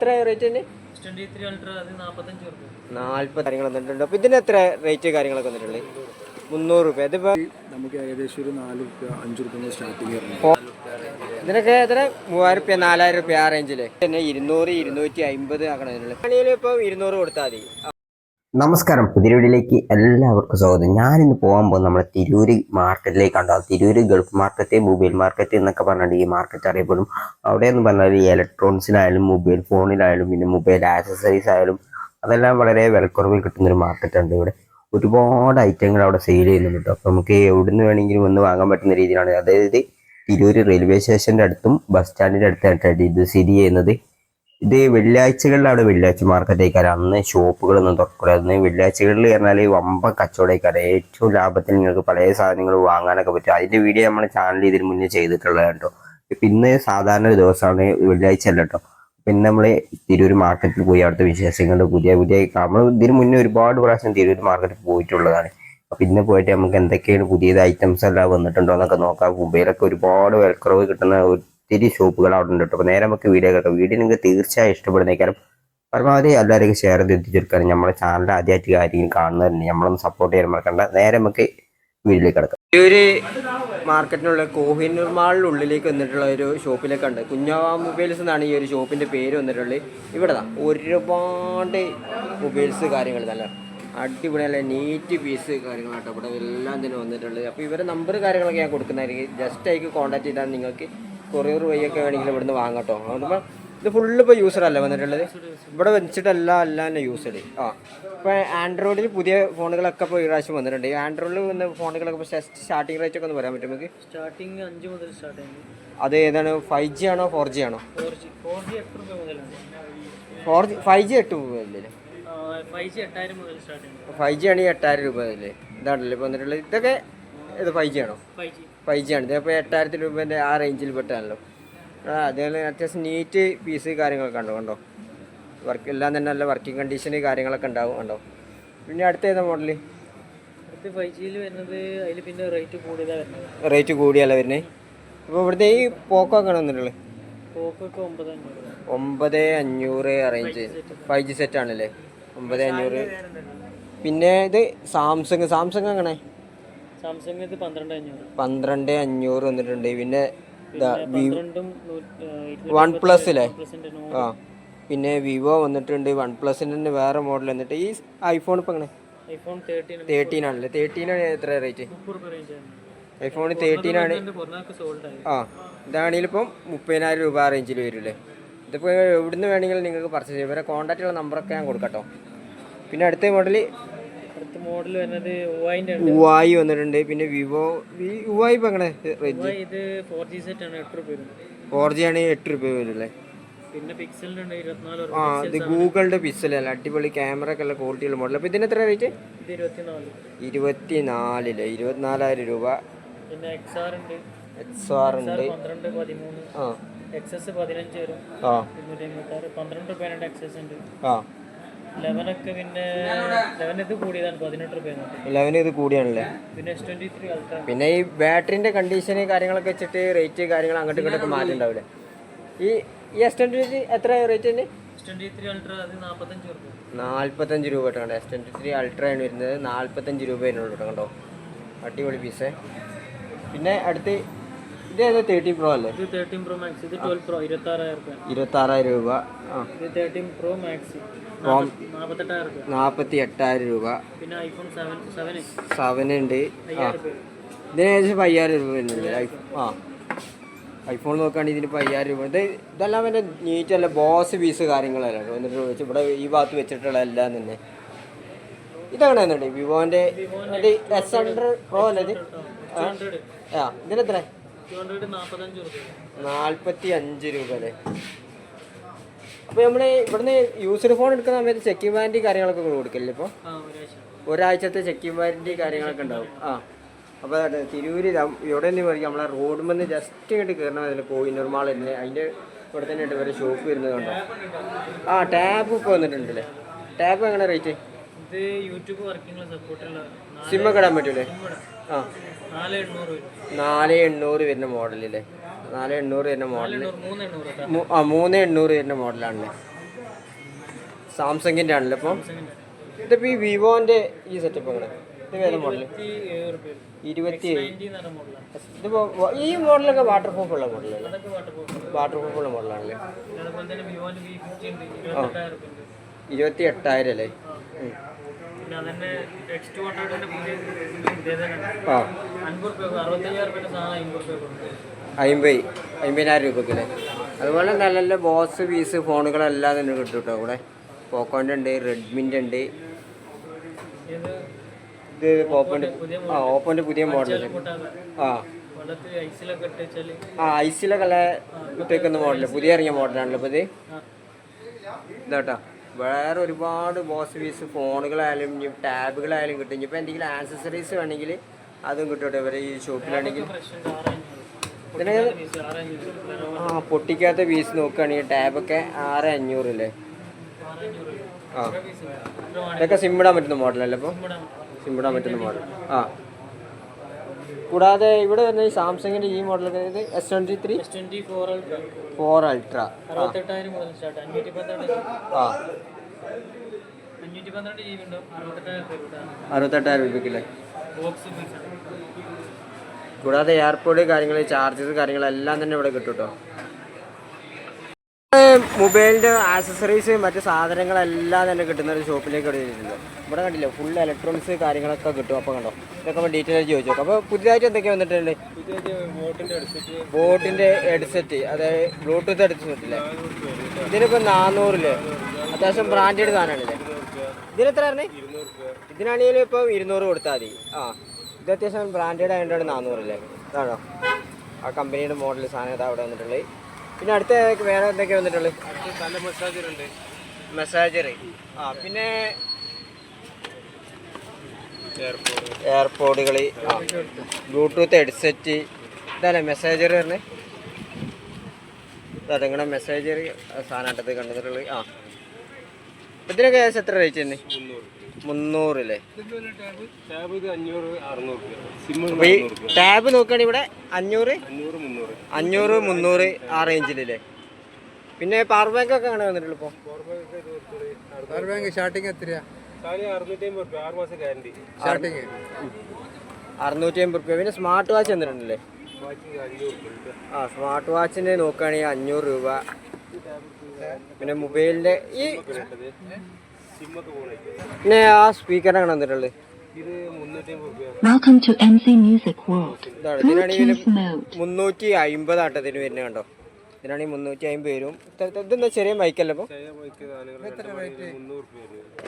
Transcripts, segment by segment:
എത്ര റേറ്റ് തന്നെ? 40 കാര്യങ്ങൾ വന്നിട്ടുണ്ട്. അപ്പോൾ ഇതിന് എത്ര റേറ്റ് കാര്യങ്ങളൊക്കെ വന്നിട്ടുള്ളത്? 300 രൂപ. ഇതിപ്പോൾ നമുക്ക് ഏകദേശം ഒരു 4 രൂപ 5 രൂപ സ്റ്റാർട്ടിങ് വരുന്നത്. ഇതിനൊക്കെ എത്ര? 3000 രൂപ 4000 രൂപ ആ റേഞ്ചിൽ തന്നെ. 200 250 ആക്കണതിനുള്ള ആണെങ്കിൽ ഇപ്പോൾ 200 കൊടുത്താൽ മതി. നമസ്കാരം, പുതിയ വീഡിയോയിലേക്ക് എല്ലാവർക്കും സ്വാഗതം. ഞാനിന്ന് പോകാൻ പോകുന്നത് നമ്മുടെ തിരൂര് മാർക്കറ്റിലേക്ക് ഉണ്ടാകും. Tirur Gulf market, mobile market എന്നൊക്കെ പറഞ്ഞാൽ ഈ മാർക്കറ്റ് അറിയപ്പെടും. അവിടെ എന്ന് പറഞ്ഞാൽ ഈ ഇലക്ട്രോണിക്സിനായാലും മൊബൈൽ ഫോണിലായാലും പിന്നെ മൊബൈൽ ആക്സസറീസ് ആയാലും അതെല്ലാം വളരെ വിലക്കുറവിൽ കിട്ടുന്നൊരു മാർക്കറ്റുണ്ട്. ഇവിടെ ഒരുപാട് ഐറ്റങ്ങൾ അവിടെ സെയിൽ ചെയ്യുന്നുണ്ട് കേട്ടോ. അപ്പോൾ നമുക്ക് എവിടുന്ന് വേണമെങ്കിലും ഒന്ന് വാങ്ങാൻ പറ്റുന്ന രീതിയിലാണ്. അതായത് തിരൂര് റെയിൽവേ സ്റ്റേഷൻ്റെ അടുത്തും ബസ് സ്റ്റാൻഡിൻ്റെ അടുത്തായിട്ടാണ് ഇത് സ്ഥിതി ചെയ്യുന്നത്. ഇത് വെള്ളിയാഴ്ചകളിൽ അവിടെ വെള്ളിയാഴ്ച മാർക്കറ്റേക്കാരം. അന്ന് ഷോപ്പുകളൊന്നും തുറക്കില്ല. അന്ന് വെള്ളിയാഴ്ചകളിൽ പറഞ്ഞാൽ വമ്പ കച്ചവടക്കാരം. ഏറ്റവും ലാഭത്തിൽ നിങ്ങൾക്ക് പല സാധനങ്ങൾ വാങ്ങാനൊക്കെ പറ്റും. അതിൻ്റെ വീഡിയോ നമ്മുടെ ചാനൽ ഇതിന് മുന്നേ ചെയ്തിട്ടുള്ളത് കേട്ടോ. പിന്നെ സാധാരണ ഒരു ദിവസമാണ്, വെള്ളിയാഴ്ച അല്ല കേട്ടോ. പിന്നെ നമ്മൾ തിരൂർ മാർക്കറ്റിൽ പോയി അവിടുത്തെ വിശേഷങ്ങൾ പുതിയ നമ്മൾ ഇതിന് മുന്നേ ഒരുപാട് പ്രാവശ്യം തിരൂർ മാർക്കറ്റിൽ പോയിട്ടുള്ളതാണ്. അപ്പം ഇന്ന് പോയിട്ട് നമുക്ക് എന്തൊക്കെയാണ് പുതിയത് ഐറ്റംസ് എല്ലാം വന്നിട്ടുണ്ടോ എന്നൊക്കെ നോക്കാം. മൊബൈലൊക്കെ ഒരുപാട് വിലക്കുറവ് കിട്ടുന്ന ഒത്തിരി ഷോപ്പുകൾ അവിടെ ഉണ്ട് കേട്ടോ. അപ്പോൾ നേരെ നമുക്ക് വീഡിയോ കേൾക്കാം. വീഡിയോ നിങ്ങൾക്ക് തീർച്ചയായും ഇഷ്ടപ്പെടുന്നേക്കാരം പരമാവധി എല്ലാവരെയും ഷെയർ ചെയ്ത് എത്തിച്ചെടുക്കാനും നമ്മുടെ ചാനൽ ആദ്യമായിട്ട് ആരെങ്കിലും കാണുന്നതന്നെ നമ്മളൊന്ന് സപ്പോർട്ട് ചെയ്യാൻ മറക്കണ്ട. നേരെ നമുക്ക് വീഡിയോയിലേക്ക് കിടക്കാം. ഒരു മാർക്കറ്റിനുള്ള കോഹിനൂർ മാളിനുള്ളിലേക്ക് വന്നിട്ടുള്ള ഒരു ഷോപ്പിലേക്കുണ്ട്. കുഞ്ഞാവ മൊബൈൽസ് എന്നാണ് ഈ ഒരു ഷോപ്പിൻ്റെ പേര് വന്നിട്ടുള്ളത്. ഇവിടെ ഒരുപാട് മൊബൈൽസ് കാര്യങ്ങൾ നല്ല അടിപൊളി നല്ല നീറ്റ് പീസ് കാര്യങ്ങളാട്ടോ ഇവിടെ എല്ലാം തന്നെ വന്നിട്ടുള്ളത്. അപ്പോൾ ഇവരെ നമ്പർ കാര്യങ്ങളൊക്കെ ഞാൻ കൊടുക്കുന്നതായിരിക്കും. ജസ്റ്റ് ആയിക്ക് കോൺടാക്ട് ചെയ്താൽ നിങ്ങൾക്ക് കൊറിയർ വഴിയൊക്കെ വേണമെങ്കിൽ ഇവിടുന്ന് വാങ്ങട്ടോ. അതുകൊണ്ട് ഇത് ഫുള്ള് ഇപ്പോൾ യൂസറല്ല വന്നിട്ടുള്ളത്. ഇവിടെ വെച്ചിട്ടല്ല തന്നെ യൂസഡ്. ഇപ്പോൾ ആൻഡ്രോയിഡിൽ പുതിയ ഫോണുകളൊക്കെ ഇപ്പോൾ ഈ പ്രാവശ്യം വന്നിട്ടുണ്ട്. ഈ ആൻഡ്രോയിഡിൽ വന്ന ഫോണുകളൊക്കെ ഇപ്പോൾ സ്റ്റാർട്ടിംഗ് റേറ്റ് ഒക്കെ ഒന്ന് പറയാൻ പറ്റും നമുക്ക്? സ്റ്റാർട്ടിങ് 5 മുതൽ സ്റ്റാർട്ട് ചെയ്യുന്നത്. അത് ഏതാണ്? 5G ആണോ 4G ആണോ? 4G 8 രൂപ മുതലാണ്. 5G 8 രൂപ അല്ലേ? 5G 8000 മുതൽ സ്റ്റാർട്ട് ചെയ്യുന്നത്. 5G ആണെങ്കിൽ 8000 രൂപ അല്ലേ? ഇതാണല്ലേ ഇപ്പോൾ വന്നിട്ടുള്ളത്. ഇതൊക്കെ ഇത് 5G ആണോ? 5G ആണ്. ഇതിപ്പോൾ 8000 രൂപേൻ്റെ ആ റേഞ്ചിൽ പെട്ടാണല്ലോ. അതേപോലെ അത്യാവശ്യം നീറ്റ് പീസ് കാര്യങ്ങളൊക്കെ ഉണ്ടോ കണ്ടോ. എല്ലാം തന്നെ നല്ല വർക്കിംഗ് കണ്ടീഷന് കാര്യങ്ങളൊക്കെ ഉണ്ടാവും കണ്ടോ. പിന്നെ അടുത്ത ഏതാ മോഡല്? അടുത്ത് 5Gയിൽ വരുന്നത്. അതിൽ പിന്നെ റേറ്റ് കൂടിയതാണ് വരുന്നത്. റേറ്റ് കൂടിയല്ല വരുന്നത്. അപ്പോൾ ഇവിടുത്തെ ഈ പോക്കോ വന്നിട്ടുള്ളത് പോക്കൊക്കെ 9500. 9500 റേഞ്ച് 5G സെറ്റ് ആണല്ലേ. 9500. പിന്നെ ഇത് സാംസങ് അങ്ങനെ സാംസങ് ഇത് 12500 വന്നിട്ടുണ്ട്. പിന്നെ വൺ പ്ലസ് അല്ലേ? പിന്നെ വിവോ വന്നിട്ടുണ്ട്. വൺ പ്ലസിൻ്റെ തന്നെ വേറെ മോഡൽ വന്നിട്ട്. ഈ ഐഫോൺ ഇപ്പം അങ്ങനെ ഐഫോൺ 13 ആണല്ലേ? 13 എത്ര റേറ്റ്? ഐഫോൺ 13 ആണ്. ഇതാണെങ്കിൽ ഇപ്പം 30000 രൂപ റേഞ്ചിൽ വരില്ലേ. ഇതിപ്പോൾ എവിടുന്ന് വേണമെങ്കിലും നിങ്ങൾക്ക് പർച്ചേസ് ചെയ്യാം. ഇവരെ കോൺടാക്റ്റ് ഉള്ള നമ്പറൊക്കെ ഞാൻ കൊടുക്കട്ടോ. പിന്നെ അടുത്ത മോഡൽ വരുന്നത് UI വന്നിട്ടുണ്ട്. പിന്നെ വിവോ UI ഇപ്പം അങ്ങനെ റേഞ്ച്? ഇത് 4G സെറ്റ് ആണ്. 8 രൂപ വരും. 4G ആണ് 8 രൂപ വരില്ലേ. പിന്നെ പിക്സലിൻ്റെ 24 രൂപ. ഇത് ഗൂഗിളിൻ്റെ പിക്സൽ അല്ല, അടിപൊളി ക്യാമറ ഒക്കെ ഉള്ള ക്വാളിറ്റിയുള്ള മോഡൽ. അപ്പോൾ ഇതിന് എത്ര റേറ്റ്? ഇത് 24 24,000 രൂപ. പിന്നെ XR ഉണ്ട്. 12 13 XS 15 വരും. 256 12 രൂപയാണ് XS ഉണ്ട്. 11 ഒക്കെ പിന്നെ 11 ഇത് കൂടിയതാണ് 18 രൂപയാണ്. 11 ഇത് കൂടിയാണല്ലേ. പിന്നെ S23 അൾട്രാ. പിന്നെ ഈ ബാറ്ററിൻ്റെ കണ്ടീഷന് കാര്യങ്ങളൊക്കെ വെച്ചിട്ട് റേറ്റ് കാര്യങ്ങൾ അങ്ങോട്ടും ഇങ്ങോട്ടൊക്കെ മാറ്റം ഉണ്ടാവില്ലേ? ഈ S23 എത്ര റേറ്റ് തന്നെ? S23 അൾട്രാ അത് 45 രൂപ. 45 രൂപ കേട്ടോ. S23 അൾട്രാ ആണ് വരുന്നത്. 45 രൂപ വരുന്നുള്ളൂ കേട്ടോ. കണ്ടോ അടിപൊളി പീസേ. പിന്നെ അടുത്ത് ഇത് 13 Pro അല്ലേ? ഇത് 13 Pro Max. ഇത് 12 Pro 26,000 രൂപ. 26,000 രൂപ. ഇത് 13 Pro Max 48,000 രൂപ. 48,000 രൂപ. പിന്നെ ഐഫോൺ 7 ഉണ്ട്. ഇതിന് ഏകദേശം 5000 രൂപ വരുന്നുണ്ട്. ഐഫോൺ നോക്കുകയാണെങ്കിൽ ഇതിന് 5000 രൂപ. ഇതെല്ലാം എൻ്റെ നീറ്റല്ല ബോസ് പീസ് കാര്യങ്ങളല്ല എന്നിട്ട് വെച്ച് ഇവിടെ ഈ ഭാഗത്ത് വെച്ചിട്ടുള്ള എല്ലാം തന്നെ. ഇതങ്ങനെ വന്നിട്ട് വിവോൻ്റെ S100 Pro അല്ലേ ഇത്? ഇതിനെത്ര? 45 രൂപ അല്ലേ. അപ്പോൾ നമ്മൾ ഇവിടുന്ന് യൂസർ ഫോൺ എടുക്കുന്ന സമയത്ത് ചെക്കിങ് വാറൻറ്റി കാര്യങ്ങളൊക്കെ കൊടുക്കില്ലേ? ഇപ്പോൾ ഒരാഴ്ചത്തെ ചെക്കിങ് വാറൻറ്റി കാര്യങ്ങളൊക്കെ ഉണ്ടാവും. അപ്പോൾ തിരൂര് ഇവിടെ നിന്ന് പറയും നമ്മളെ റോഡ് നിന്ന് ജസ്റ്റ് ഇങ്ങോട്ട് കയറണം. അതിൽ കോഹിനൂർ മാൾ തന്നെ അതിൻ്റെ ഇവിടെ തന്നെ ഉണ്ട് ഇവരെ ഷോപ്പ് വരുന്നത് കണ്ടോ. ടാബ് ഇപ്പോൾ വന്നിട്ടുണ്ടല്ലേ. ടാബ് എങ്ങനെ റേറ്റ്? ഇത് യൂട്യൂബ് വർക്കിംഗ് സപ്പോർട്ടുള്ള സിമ്മൊക്കെ ഇടാൻ പറ്റൂലേ? 4800 വരുന്ന മോഡലല്ലേ? 4800 വരുന്ന മോഡൽ. 3800 വരുന്ന മോഡലാണല്ലേ. സാംസങ്ങിൻ്റെ ആണല്ലോ അപ്പോൾ ഇതിപ്പോൾ ഈ വിവോൻ്റെ ഈ സെറ്റപ്പ് എങ്ങനെ ഇത് വേറെ മോഡൽ 27 ഇതിപ്പോൾ ഈ മോഡലൊക്കെ വാട്ടർ പ്രൂഫ് ഉള്ള മോഡലല്ലേ വാട്ടർ പ്രൂഫ് ഉള്ള മോഡലാണല്ലേ 28,000 അല്ലേ ആ 50,000 രൂപയ്ക്ക് അല്ലേ അതുപോലെ നല്ല നല്ല ബോസ് പീസ് ഫോണുകളെല്ലാം തന്നെ കിട്ടും കേട്ടോ ഇവിടെ പോക്കോൻ്റെ ഉണ്ട് റെഡ്മിൻ്റെ ഉണ്ട് ഇത് ഓപ്പോൻ്റെ പുതിയ മോഡൽ ഐസിലൊക്കെ ഇട്ടേക്കുന്ന മോഡൽ പുതിയ ഇറങ്ങിയ മോഡലാണല്ലോ ഇപ്പോൾ ഇത് ഇതാട്ടോ വേറെ ഒരുപാട് ബോസ് പീസ് ഫോണുകളായാലും ഇനി ടാബുകളായാലും കിട്ടും ഇനിയിപ്പോൾ എന്തെങ്കിലും ആക്സസറീസ് വേണമെങ്കിൽ അതും കിട്ടും ഇവരെ ഈ ഷോപ്പിലാണെങ്കിൽ പൊട്ടിക്കാത്ത പീസ് നോക്കുകയാണെങ്കിൽ ടാബൊക്കെ 6,500 അല്ലേ ആ ഇതൊക്കെ സിമ്മിടാൻ പറ്റുന്ന മോഡലല്ലേ അപ്പോൾ സിമ്മിടാൻ പറ്റുന്ന മോഡൽ ആ കൂടാതെ ഇവിടെ വരുന്ന ഈ സാംസങ്ങിൻ്റെ ഈ മോഡലൊക്കെ ഇത് S23 4 അൾട്ര ആ 68,000 രൂപയ്ക്കല്ലേ കൂടാതെ എയർപോർട്ട് കാര്യങ്ങൾ ചാർജസ് കാര്യങ്ങളെല്ലാം തന്നെ ഇവിടെ കിട്ടും കേട്ടോ മൊബൈലിൻ്റെ ആക്സസറീസ് മറ്റ് സാധനങ്ങളെല്ലാം തന്നെ കിട്ടുന്ന ഒരു ഷോപ്പിലേക്ക് ഇടയിലുണ്ടല്ലോ ഇവിടെ കണ്ടില്ല ഫുൾ ഇലക്ട്രോണിക്സ് കാര്യങ്ങളൊക്കെ കിട്ടും അപ്പോൾ കണ്ടോ ഇതൊക്കെ നമ്മൾ ഡീറ്റെയിൽ ആയിട്ട് ചോദിച്ചു നോക്കാം അപ്പോൾ പുതിയതായിട്ട് എന്തൊക്കെയാണ് വന്നിട്ടുണ്ട് ബോട്ടിൻ്റെ ഹെഡ്സെറ്റ് അതായത് ബ്ലൂടൂത്ത് ഹെഡ്സെറ്റ് ഇല്ലേ ഇതിനിപ്പോൾ 400 അത്യാവശ്യം ബ്രാൻഡഡ് സാധനമാണല്ലേ ഇതിനെത്ര പറഞ്ഞേ ഇതിനാണെങ്കിൽ ഇപ്പോൾ 200 കൊടുത്താൽ മതി ആ ഇത് അത്യാവശ്യം ബ്രാൻഡഡ് ആയതുകൊണ്ടാണ് 400 അല്ലേ ഇതാണോ ആ കമ്പനിയുടെ മോഡൽ സാധനം ഇതാ അവിടെ വന്നിട്ടുള്ളത് പിന്നെ അടുത്ത വേറെ എന്തൊക്കെയാണ് വന്നിട്ടുള്ളത് മെസ്സാജർ ആ പിന്നെ എയർപോഡുകൾ ആ ബ്ലൂടൂത്ത് ഹെഡ്സെറ്റ് ഇതല്ലേ മെസ്സേജർ പറഞ്ഞേ അതങ്ങനെ മെസ്സേജർ സാധനമായിട്ടത് കണ്ടിട്ടുള്ളത് ആ ഇതിനൊക്കെ ഏകദേശം എത്ര റേറ്റ് തന്നെ 300 അല്ലേ അപ്പോൾ ഈ ടാബ് നോക്കുകയാണെങ്കിൽ ഇവിടെ 500 300 ആ റേഞ്ചിലല്ലേ പിന്നെ പവർ ബാങ്ക് ഒക്കെ അങ്ങനെ വന്നിട്ടുള്ളൂ ഇപ്പോൾ പവർ ബാങ്ക് സ്റ്റാർട്ടിങ് എത്രയാ 650 രൂപ പിന്നെ സ്മാർട്ട് വാച്ച് വന്നിട്ടുണ്ടല്ലേ ആ സ്മാർട്ട് വാച്ചിൻ്റെ നോക്കുകയാണെങ്കിൽ 500 രൂപ പിന്നെ മൊബൈലിൻ്റെ ഈ പിന്നെ ആ സ്പീക്കറിനാണ് വന്നിട്ടുള്ളത് ഇതാണ് ഇതിനാണെങ്കിൽ 350 ആട്ടത്തിന് വരുന്നത് കണ്ടോ ഇതിനാണെങ്കിൽ 350 വരും ഇതെന്താ ചെറിയ മൈക്കല്ലേ അപ്പോൾ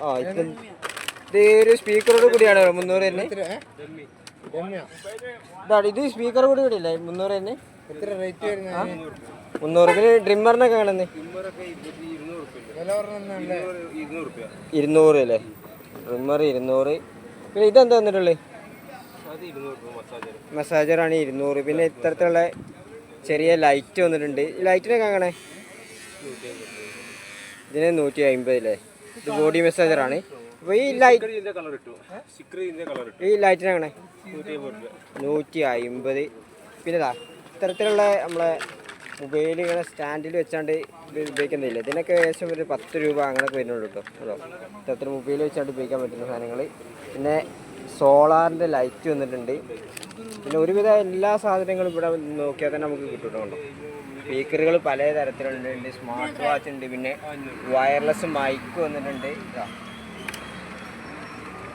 ആ ഇത് ഒരു സ്പീക്കറോട് കൂടിയാണ് 300 തന്നെ ഇതാണ് ഇത് സ്പീക്കർ കൂടി കൂടിയല്ലേ 300 തന്നെ എത്ര റേറ്റ് വരുന്നത് 300 പിന്നെ ഡ്രിമ്മറിനൊക്കെ കാണുന്നത് 200 അല്ലേ ഡ്രിമ്മർ 200 പിന്നെ ഇതെന്താ വന്നിട്ടുള്ളത് മസാജറാണ് 200 പിന്നെ ഇത്തരത്തിലുള്ള ചെറിയ ലൈറ്റ് വന്നിട്ടുണ്ട് ഈ ലൈറ്റിനൊക്കെ അങ്ങനെ ഇതിന് 150 അല്ലേ ഇത് ബോഡി മസാജറാണ് അപ്പോൾ ഈ ലൈറ്റിനങ്ങനെ 150 പിന്നെ ഇത്തരത്തിലുള്ള നമ്മളെ മൊബൈൽ ഇങ്ങനെ സ്റ്റാൻഡിൽ വെച്ചാണ്ട് ഉപയോഗിക്കുന്നില്ല ഇതിനൊക്കെ ഏകദേശം ഒരു 10 രൂപ അങ്ങനെയൊക്കെ വരുന്നുള്ളൂ കേട്ടോ കേട്ടോ ഇത്തരത്തിൽ മൊബൈൽ വെച്ചാണ്ട് ഉപയോഗിക്കാൻ പറ്റുന്ന സാധനങ്ങൾ പിന്നെ സോളാറിൻ്റെ ലൈറ്റ് വന്നിട്ടുണ്ട് പിന്നെ ഒരുവിധ എല്ലാ സാധനങ്ങളും ഇവിടെ നോക്കിയാൽ തന്നെ നമുക്ക് കിട്ടും കേട്ടോ സ്പീക്കറുകൾ പല തരത്തിലുണ്ട് സ്മാർട്ട് വാച്ച് ഉണ്ട് പിന്നെ വയർലെസ് മൈക്ക് വന്നിട്ടുണ്ട്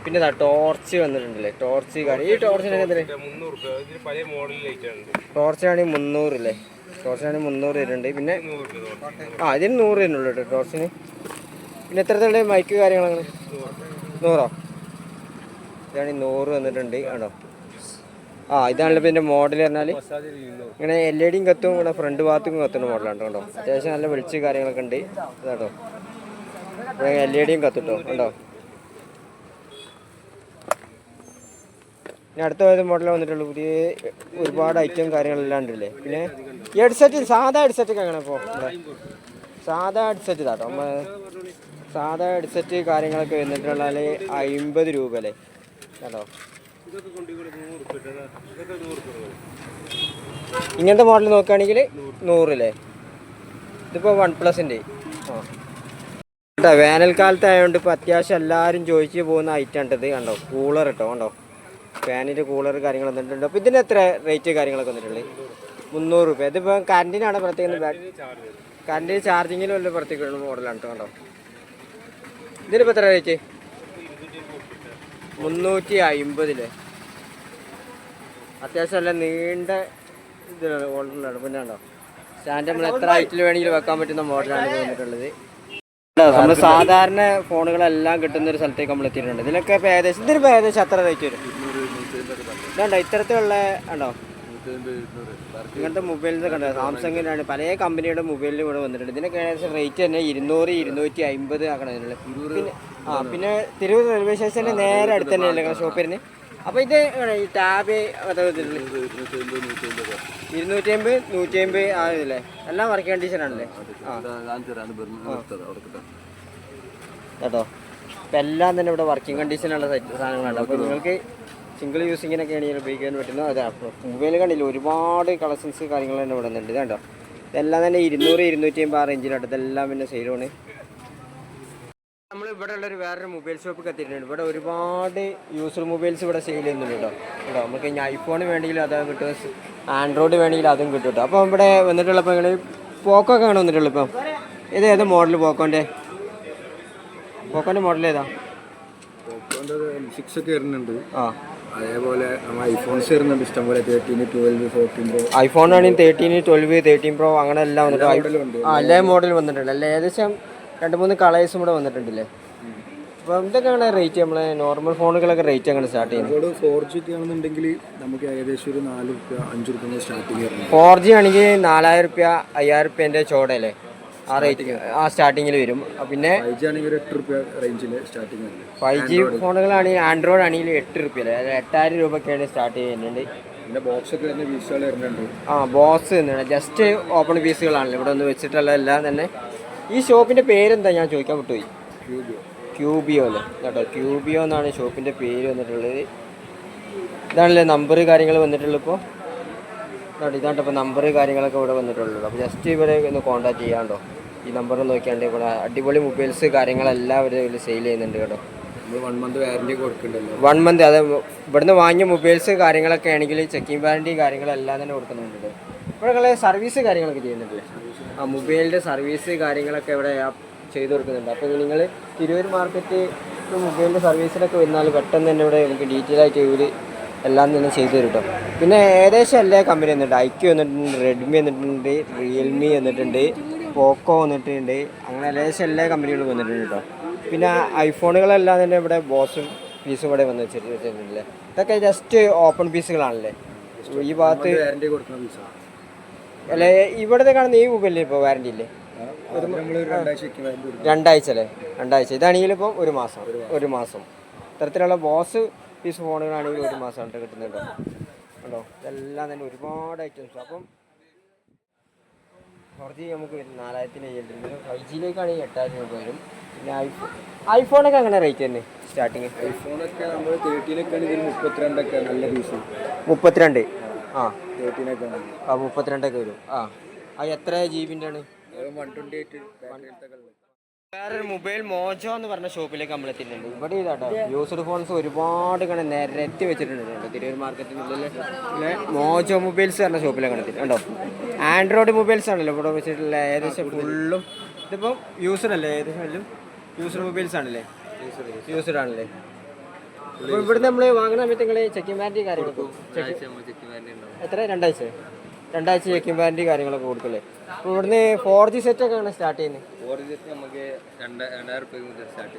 പിന്നെ ടോർച്ച് വന്നിട്ടുണ്ടല്ലേ ടോർച്ച് കാര്യം ഈ ടോർച്ചിനൊക്കെ ടോർച്ചാണെങ്കിൽ 300 അല്ലേ ടോർച്ചാണെങ്കിൽ 300 വരുന്നുണ്ട് പിന്നെ ആ ഇതിന് 100 തന്നെയുള്ളൂ കേട്ടോ ടോർച്ചിന് പിന്നെ എത്രത്തിലുള്ള മൈക്ക് കാര്യങ്ങളങ്ങനെ 100 ഇതാണ് 100 വന്നിട്ടുണ്ട് ആണോ ആ ഇതാണല്ലോ പിന്നെ മോഡൽ പറഞ്ഞാൽ ഇങ്ങനെ LED കത്തും ഇവിടെ ഫ്രണ്ട് ഭാഗത്തും കത്തുന്ന മോഡലാണ് കേട്ടോ അത്യാവശ്യം നല്ല വെളിച്ച് കാര്യങ്ങളൊക്കെ ഉണ്ട് ഇതാട്ടോ LED കത്തുട്ടോ ഉണ്ടോ പിന്നെ അടുത്ത മോഡൽ വന്നിട്ടുള്ളൂ പുതിയ ഒരുപാട് ഐറ്റം കാര്യങ്ങളെല്ലാം ഉണ്ടല്ലേ പിന്നെ ഹെഡ്സെറ്റ് സാധാ ഹെഡ്സെറ്റൊക്കെ അങ്ങനെ ഇപ്പോൾ സാധാ ഹെഡ്സെറ്റ് ഇതാട്ടോ നമ്മൾ സാധാ ഹെഡ്സെറ്റ് കാര്യങ്ങളൊക്കെ വന്നിട്ടുള്ള 50 രൂപ അല്ലേ കേട്ടോ ഇങ്ങനത്തെ മോഡൽ നോക്കുകയാണെങ്കിൽ 100 അല്ലേ ഇതിപ്പോൾ OnePlusൻ്റെ ആ കേട്ടോ വേനൽക്കാലത്ത് ആയതുകൊണ്ട് ഇപ്പോൾ അത്യാവശ്യം എല്ലാവരും ചോദിച്ചു പോകുന്ന ഐറ്റം ഉണ്ട് ഇത് കണ്ടോ കൂളർ കേട്ടോ കണ്ടോ ഫാനിൻ്റെ കൂളർ കാര്യങ്ങൾ വന്നിട്ടുണ്ട് അപ്പോൾ ഇതിന് എത്ര റേറ്റ് കാര്യങ്ങളൊക്കെ വന്നിട്ടുള്ളത് 300 രൂപ ഇതിപ്പോൾ കറണ്ടിനാണ് പ്രത്യേകം കറണ്ടിന് ചാർജിങ്ങിലും വല്ല പ്രത്യേക മോഡലാണ് കേട്ടോ കണ്ടോ ഇതിനിപ്പോൾ എത്ര റേറ്റ് 350 അത്യാവശ്യം നല്ല നീണ്ട ഇതിലാണ് മോഡലാണ് പിന്നെ ഉണ്ടോ സ്റ്റാൻഡ് നമ്മൾ എത്ര ഹൈറ്റിൽ വേണമെങ്കിലും വെക്കാൻ പറ്റുന്ന മോഡലാണ് വന്നിട്ടുള്ളത് നമ്മൾ സാധാരണ ഫോണുകളെല്ലാം കിട്ടുന്ന ഒരു സ്ഥലത്തേക്ക് നമ്മൾ എത്തിയിട്ടുണ്ട് ഇതിനൊക്കെ ഇപ്പോൾ ഏകദേശം ഇതിനിപ്പോൾ ഏകദേശം അത്ര റേറ്റ് വരും ഇതുണ്ടോ ഇത്തരത്തിലുള്ള ഉണ്ടോ ഇങ്ങനത്തെ മൊബൈൽസ് കണ്ടോ സാംസങ്ങിനാണ് പല കമ്പനിയുടെ മൊബൈലിൽ ഇവിടെ വന്നിട്ടുണ്ട് ഇതിനൊക്കെ ഏകദേശം റേറ്റ് തന്നെ 200 250 ആക്കണം ഇതിനുള്ള പിന്നെ പിന്നെ തിരൂർ റെയിൽവേ സ്റ്റേഷൻ്റെ നേരെ അടുത്ത് തന്നെയല്ലേ ഷോപ്പിന് അപ്പോൾ ഇത് ഈ ടാബ് 250 150 ആണല്ലേ എല്ലാം വർക്കിംഗ് കണ്ടീഷനാണല്ലേ കേട്ടോ ഇപ്പം എല്ലാം തന്നെ ഇവിടെ വർക്കിംഗ് കണ്ടീഷനുള്ള സാധനങ്ങളാണ് അപ്പോൾ നിങ്ങൾക്ക് സിംഗിൾ യൂസിങ്ങിനൊക്കെ ആണെങ്കിൽ ഉപയോഗിക്കാൻ പറ്റുന്ന അതെ മൊബൈൽ കണ്ടില്ല ഒരുപാട് കളക്ഷൻസ് കാര്യങ്ങൾ തന്നെ ഇവിടെ ഉണ്ട് ഇതുണ്ടോ ഇതെല്ലാം തന്നെ 200 250 ആ റേഞ്ചിലാണ് ഇതെല്ലാം പിന്നെ സെയിലാണ് നമ്മൾ ഇവിടെ ഉള്ളൊരു വേറൊരു മൊബൈൽ ഷോപ്പ് എത്തിയിട്ടുണ്ട് ഇവിടെ ഒരുപാട് യൂസർ മൊബൈൽസ് ഇവിടെ സെയിൽ ചെയ്യുന്നുണ്ട് കേട്ടോ നമുക്ക് ഇനി ഐഫോൺ വേണമെങ്കിൽ അത് കിട്ടും ആൻഡ്രോയിഡ് വേണമെങ്കിൽ അതും കിട്ടും കേട്ടോ അപ്പോൾ ഇവിടെ വന്നിട്ടുള്ളപ്പോൾ നിങ്ങൾ പോക്കോ ഒക്കെ ആണ് വന്നിട്ടുള്ളത് ഇപ്പം ഏത് മോഡൽ പോക്കോൻ്റെ മോഡൽ ഏതാ 6 ഒക്കെ വരുന്നുണ്ട് അതേപോലെ ഐഫോൺസ് വരുന്നുണ്ട് ഇഷ്ടംപോലെ 13 12 14 പ്രോ ഐഫോൺ ആണെങ്കിൽ 13 12 13 പ്രോ അങ്ങനെ എല്ലാം വന്നിട്ട് എല്ലാ മോഡൽ വന്നിട്ടുണ്ട് അല്ലേ ഏകദേശം 2-3 കളേഴ്സും കൂടെ വന്നിട്ടുണ്ടല്ലേ അപ്പോൾ ഇതൊക്കെയാണ് റേറ്റ് നമ്മളെ നോർമൽ ഫോണുകളൊക്കെ റേറ്റ് അങ്ങനെ സ്റ്റാർട്ട് ചെയ്യുന്നത് 4G ഒക്കെ ആണെന്നുണ്ടെങ്കിൽ നമുക്ക് ഏകദേശം ഒരു 4 രൂപ 5 രൂപ സ്റ്റാർട്ടിങ് വരുന്നത് 4G ആണെങ്കിൽ 4000 രൂപ 5000 രൂപേൻ്റെ ചോടല്ലേ ആ റേറ്റ് ആ സ്റ്റാർട്ടിങ്ങിൽ വരും പിന്നെ 5G ആണെങ്കിൽ 8 രൂപ റേഞ്ചിൽ സ്റ്റാർട്ടിങ് വരുന്നത് 5G ഫോണുകളാണെങ്കിൽ ആൻഡ്രോയിഡ് ആണെങ്കിൽ 8 രൂപ അല്ലേ 8000 രൂപയൊക്കെയാണ് സ്റ്റാർട്ട് ചെയ്യുന്നുണ്ട് പിന്നെ ബോക്സ് ഒക്കെ തന്നെ പീസുകൾ വരുന്നുണ്ട് ബോക്സ് തന്നെയാണ് ജസ്റ്റ് ഓപ്പൺ പീസുകളാണല്ലോ ഇവിടെ ഒന്ന് വെച്ചിട്ടുള്ള എല്ലാം തന്നെ ഈ ഷോപ്പിൻ്റെ പേരെന്താ ഞാൻ ചോദിക്കാൻ വിട്ടുപോയി ക്യൂബിയോ അല്ലേ കേട്ടോ ക്യൂബിയോ എന്നാണ് ഷോപ്പിൻ്റെ പേര് വന്നിട്ടുള്ളത് ഇതാണല്ലേ നമ്പർ കാര്യങ്ങൾ വന്നിട്ടുള്ളത് ഇപ്പോൾ ഇതാണ്ട് ഇപ്പോൾ നമ്പർ കാര്യങ്ങളൊക്കെ ഇവിടെ വന്നിട്ടുള്ളത് അപ്പോൾ ജസ്റ്റ് ഇവിടെ ഒന്ന് കോൺടാക്ട് ചെയ്യാണ്ടോ ഈ നമ്പർ നോക്കിയാണ്ട് ഇവിടെ അടിപൊളി മൊബൈൽസ് കാര്യങ്ങളെല്ലാം ഇവിടെ സെയിൽ ചെയ്യുന്നുണ്ട് കേട്ടോ 1 മന്ത് വാറണ്ടി കൊടുക്കുന്നുണ്ടല്ലോ 1 മന്ത് അത് ഇവിടുന്ന് വാങ്ങിയ മൊബൈൽസ് കാര്യങ്ങളൊക്കെ ആണെങ്കിൽ ചെക്കിംഗ് വാറണ്ടി കാര്യങ്ങളെല്ലാം തന്നെ കൊടുക്കുന്നുണ്ട് ഇവിടെ സർവീസ് കാര്യങ്ങളൊക്കെ ചെയ്യുന്നുണ്ടല്ലേ ആ മൊബൈലിൻ്റെ സർവീസ് കാര്യങ്ങളൊക്കെ ഇവിടെ ചെയ്തു കൊടുക്കുന്നുണ്ട് അപ്പോൾ നിങ്ങൾ തിരൂർ മാർക്കറ്റ് മൊബൈലിൻ്റെ സർവീസിലൊക്കെ വന്നാൽ പെട്ടെന്ന് തന്നെ ഇവിടെ നമുക്ക് ഡീറ്റെയിൽ ആയിട്ട് ഇവർ എല്ലാം തന്നെ ചെയ്തു തരും കേട്ടോ പിന്നെ ഏകദേശം എല്ലാ കമ്പനി വന്നിട്ടുണ്ട് ഐക്യു വന്നിട്ടുണ്ട് റെഡ്മി വന്നിട്ടുണ്ട് റിയൽമി വന്നിട്ടുണ്ട് പോക്കോ വന്നിട്ടുണ്ട് അങ്ങനെ ഏകദേശം എല്ലാ കമ്പനികളും വന്നിട്ടുണ്ട് കേട്ടോ പിന്നെ ഐഫോണുകളെല്ലാം തന്നെ ഇവിടെ ബോസും പീസും ഇവിടെ വന്ന് വെച്ചിട്ടുണ്ടല്ലേ ഇതൊക്കെ ജസ്റ്റ് ഓപ്പൺ പീസുകളാണല്ലേ ഈ ഭാഗത്ത് വാറണ്ടി കൊടുക്കുന്ന പീസാണ് അല്ലേ ഇവിടുത്തെ കാണുന്ന ഈ മൊബൈലിൽ ഇപ്പോൾ വാറണ്ടി ഇല്ലേ 2 ആഴ്ച അല്ലേ 2 ആഴ്ച ഇതാണെങ്കിൽ ഇപ്പം 1 മാസം ഇത്തരത്തിലുള്ള ബോസ് പീസ് ഫോണുകളാണെങ്കിൽ 1 മാസമായിട്ട് കിട്ടുന്നുണ്ടോ ഉണ്ടോ ഇതെല്ലാം തന്നെ ഒരുപാട് ഐറ്റംസ് അപ്പം 4G നമുക്ക് വരും 4000 വരും 5Gയിലേക്കാണെങ്കിൽ 8000 രൂപ വരും പിന്നെ ഐഫോണൊക്കെ അങ്ങനെ റേറ്റ് തന്നെ സ്റ്റാർട്ടിങ് ഐഫോണൊക്കെ നമ്മൾ 13 ഒക്കെ ആണെങ്കിൽ 32 ഒക്കെ നല്ല പീസ് 32 13 ഒക്കെ ആണെങ്കിൽ 32 ഒക്കെ വരും അത് എത്ര GB-ൻ്റെ ആണ് 128 വേറൊരു മൊബൈൽ മോജോ എന്ന് പറഞ്ഞ ഷോപ്പിലേക്ക് നമ്മൾ എത്തിയിട്ടുണ്ട് ഇവിടെ ഇതാട്ടോ യൂസ്ഡ് ഫോൺസ് ഒരുപാട് ഇങ്ങനെ നിരത്തി വെച്ചിട്ടുണ്ട് തിരൂർ മാർക്കറ്റിനുള്ളിൽ മോജോ മൊബൈൽസ് പറഞ്ഞ ഷോപ്പിലേക്ക് എത്തിയിട്ടുണ്ടോ ആൻഡ്രോയിഡ് മൊബൈൽസ് ആണല്ലോ ഇവിടെ വെച്ചിട്ടുള്ള ഏകദേശം ഫുള്ളും ഇതിപ്പം യൂസ്ഡ് അല്ലേ ഏകദേശം യൂസ്ഡ് മൊബൈൽസ് ആണല്ലേ യൂസ്ഡ് ആണല്ലേ അപ്പോൾ ഇവിടുന്ന് നമ്മൾ വാങ്ങുന്ന സമയത്ത് നിങ്ങൾ ചെക്കിംഗ് വാറണ്ടി കാര്യങ്ങളൊക്കെ എത്ര 2 ആഴ്ച 2 ആഴ്ച ചെക്കിംഗ് വാറണ്ടി കാര്യങ്ങളൊക്കെ കൊടുക്കില്ലേ അപ്പോൾ ഇവിടുന്ന് 4G സെറ്റൊക്കെ ആണ് സ്റ്റാർട്ട് ചെയ്യുന്നത്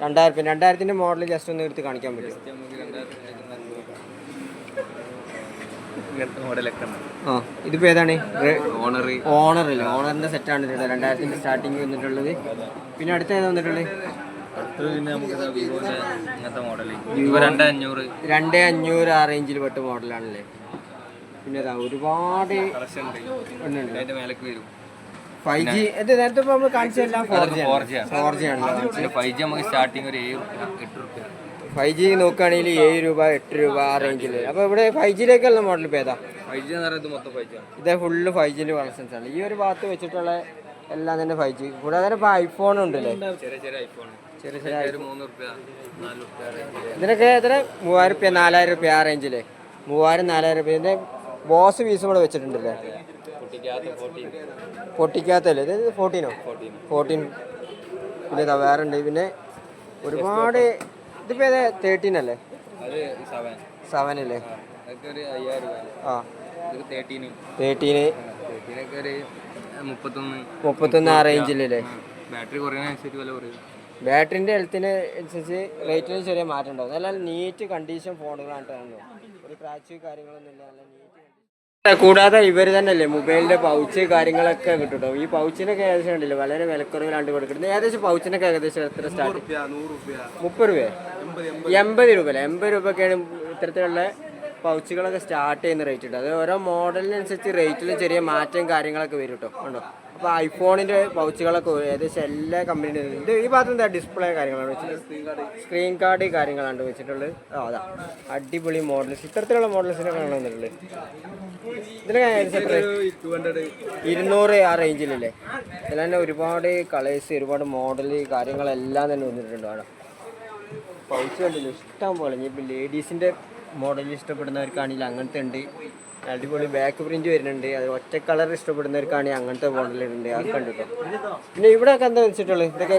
2000 മോഡൽ ജസ്റ്റ് ഒന്ന് എടുത്ത് കാണിക്കാൻ പറ്റും ഇതിപ്പോൾ ഏതാണ് ഓണറല്ലേ ഓണറിൻ്റെ സെറ്റാണ് 2000 സ്റ്റാർട്ടിങ് വന്നിട്ടുള്ളത് പിന്നെ അടുത്ത ഏതാ വന്നിട്ടുള്ളത് 2500 ആ റേഞ്ചിൽ പെട്ട മോഡലാണല്ലേ പിന്നെ ഒരുപാട് 5G ഇത് നേരത്തെ നമ്മൾ കാണിച്ചെല്ലാം 4G ആണല്ലോ 5G നമുക്ക് സ്റ്റാർട്ടിങ് ഒരു 8 രൂപ 5G നോക്കുകയാണെങ്കിൽ 7 രൂപ 8 രൂപ ആ റേഞ്ചിൽ അപ്പോൾ ഇവിടെ 5Gയിലേക്കുള്ള മോഡൽ ഇപ്പോൾ ഏതാ 5G എന്ന് പറയുന്നത് മൊത്തം 5G ആണ് ഇത് ഫുള്ള് 5Gൻ്റെ കളക്ഷൻസ് ആണ് ഈ ഒരു ഭാഗത്ത് വെച്ചിട്ടുള്ള എല്ലാം തന്നെ 5G. കൂടാതെ തന്നെ ഇപ്പോൾ ഐഫോൺ ഉണ്ടല്ലേ, ചെറിയ ചെറിയ ഐഫോൺ ചെറിയ ചെറിയ ഒരു 3 റുപ്യ 4 റുപ്യ റേഞ്ചിൽ ഇതിനൊക്കെ എത്ര 3000 റുപ്യ 4000 റുപ്യ ആ റേഞ്ചില് 3000 4000 റുപ്യ. ഇതിൻ്റെ ബോസ് പീസ് കൂടെ വെച്ചിട്ടുണ്ടല്ലേ, കുട്ടിക്കകത്ത് 14 പൊട്ടിക്കാത്തല്ലേ ഇത് 14 പിന്നെ ഇതാ വേറെ ഉണ്ട്. പിന്നെ ഒരുപാട് ഇതിപ്പോൾ ഏതാ 13 അല്ലേ, അത് 7 അല്ലേ, അതൊക്കെ ഒരു 5000 രൂപ. ആ ഇത് 13 13 13 ഒരു 31 ആ റേഞ്ചിലല്ലേ. ബാറ്ററി കുറയുന്നതനുസരിച്ച് വില കുറയും. ബാറ്ററിൻ്റെ ഹെൽത്തിന് അനുസരിച്ച് റേറ്റിന് ചെറിയ മാറ്റം ഉണ്ടാവും. നല്ല നീറ്റ് കണ്ടീഷൻ ഫോണുകളാണ് കാണുന്നത്, ഒരു ക്രാച്ച് കാര്യങ്ങളൊന്നും ഇല്ല, നല്ല നീറ്റ്. കൂടാതെ ഇവർ തന്നെ അല്ലേ മൊബൈലിൻ്റെ പൗച്ച് കാര്യങ്ങളൊക്കെ കിട്ടും കേട്ടോ. ഈ പൗച്ചിനൊക്കെ ഏകദേശം ഉണ്ടല്ലോ വളരെ വിലക്കുറവിലാണ്ട് കൊടുക്കുന്നത്. ഏകദേശം പൗച്ചിനൊക്കെ ഏകദേശം എത്ര സ്റ്റാർട്ട്? 30 രൂപ 80 രൂപ അല്ലേ, 80 രൂപയൊക്കെയാണ് ഇത്തരത്തിലുള്ള പൗച്ചുകളൊക്കെ സ്റ്റാർട്ട് ചെയ്യുന്ന റേറ്റ് ഉണ്ട്. അത് ഓരോ മോഡലിനനുസരിച്ച് റേറ്റിലും ചെറിയ മാറ്റം കാര്യങ്ങളൊക്കെ വരും കേട്ടോ. ഉണ്ടോ അപ്പോൾ ഐഫോണിൻ്റെ പൗച്ചുകളൊക്കെ ഏകദേശം എല്ലാ കമ്പനിയും ഇത്. ഈ ഭാഗത്ത് എന്താ ഡിസ്പ്ലേ കാര്യങ്ങളാണ് വെച്ചിട്ട്, സ്ക്രീൻ കാർഡ് കാര്യങ്ങളാണ് വെച്ചിട്ടുള്ളത്. അതാ അടിപൊളി മോഡൽസ്, ഇത്തരത്തിലുള്ള മോഡൽസിനൊക്കെ കാണുന്നുള്ളത്. ഇതിനൊക്കെ 200 ആ റേഞ്ചിലല്ലേ. ഇതിൽ തന്നെ ഒരുപാട് കളേഴ്സ് ഒരുപാട് മോഡൽ കാര്യങ്ങളെല്ലാം തന്നെ വന്നിട്ടുണ്ട്. ആണ് പൗച്ച് കണ്ടില്ല ഇഷ്ടം പോലെ. ഇനിയിപ്പോൾ ലേഡീസിൻ്റെ മോഡൽ ഇഷ്ടപ്പെടുന്നവർക്കാണെങ്കിൽ അങ്ങനത്തെ ഉണ്ട്, അടിപൊളി ബാക്ക് പ്രിന്റ് വരുന്നുണ്ട്. അത് ഒറ്റ കളർ ഇഷ്ടപ്പെടുന്നവർക്കാണെങ്കിൽ അങ്ങനത്തെ മോഡലുണ്ട്, അതൊക്കെ ഉണ്ട് കേട്ടോ. പിന്നെ ഇവിടെ ഒക്കെ എന്താ വെച്ചിട്ടുള്ളത്, ഇതൊക്കെ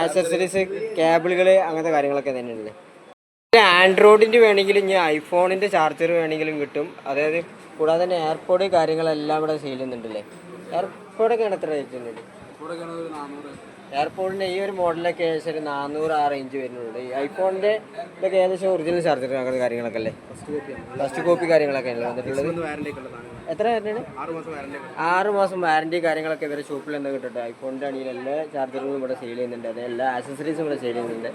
ആക്സസറീസ് കേബിളുകൾ അങ്ങനത്തെ കാര്യങ്ങളൊക്കെ തന്നെയുണ്ട്. പിന്നെ ആൻഡ്രോയിഡിൻ്റെ വേണമെങ്കിലും ഇനി ഐഫോണിൻ്റെ ചാർജർ വേണമെങ്കിലും കിട്ടും. അതായത് കൂടാതെ തന്നെ എയർപോഡ് കാര്യങ്ങളെല്ലാം ഇവിടെ സെയിൽ ചെയ്യുന്നുണ്ടല്ലേ. എയർപോഡൊക്കെയാണ് എത്ര റേറ്റ് ഉണ്ട്? എയർപോഡിൻ്റെ ഈ ഒരു മോഡലൊക്കെ ഏകദേശം ഒരു 400 ആ റേഞ്ച് വരുന്നുണ്ട്. ഈ ഐഫോണിൻ്റെ ഇതൊക്കെ ഏകദേശം ഒറിജിനൽ ചാർജർ അങ്ങനത്തെ കാര്യങ്ങളൊക്കെ അല്ലേ, ഫസ്റ്റ് കോപ്പി കാര്യങ്ങളൊക്കെ അല്ലേ വന്നിട്ടുള്ളത്. എത്ര വരുന്നുണ്ട്? 6 മാസം വാറണ്ടി കാര്യങ്ങളൊക്കെ ഇവരെ ഷോപ്പിൽ എന്താ കിട്ടും. ഐഫോണിൻ്റെ ആണെങ്കിൽ എല്ലാ ചാർജറും ഇവിടെ സെയിൽ ചെയ്യുന്നുണ്ട്, അത് എല്ലാ ആക്സസറീസും ഇവിടെ സെയിൽ ചെയ്യുന്നുണ്ട്.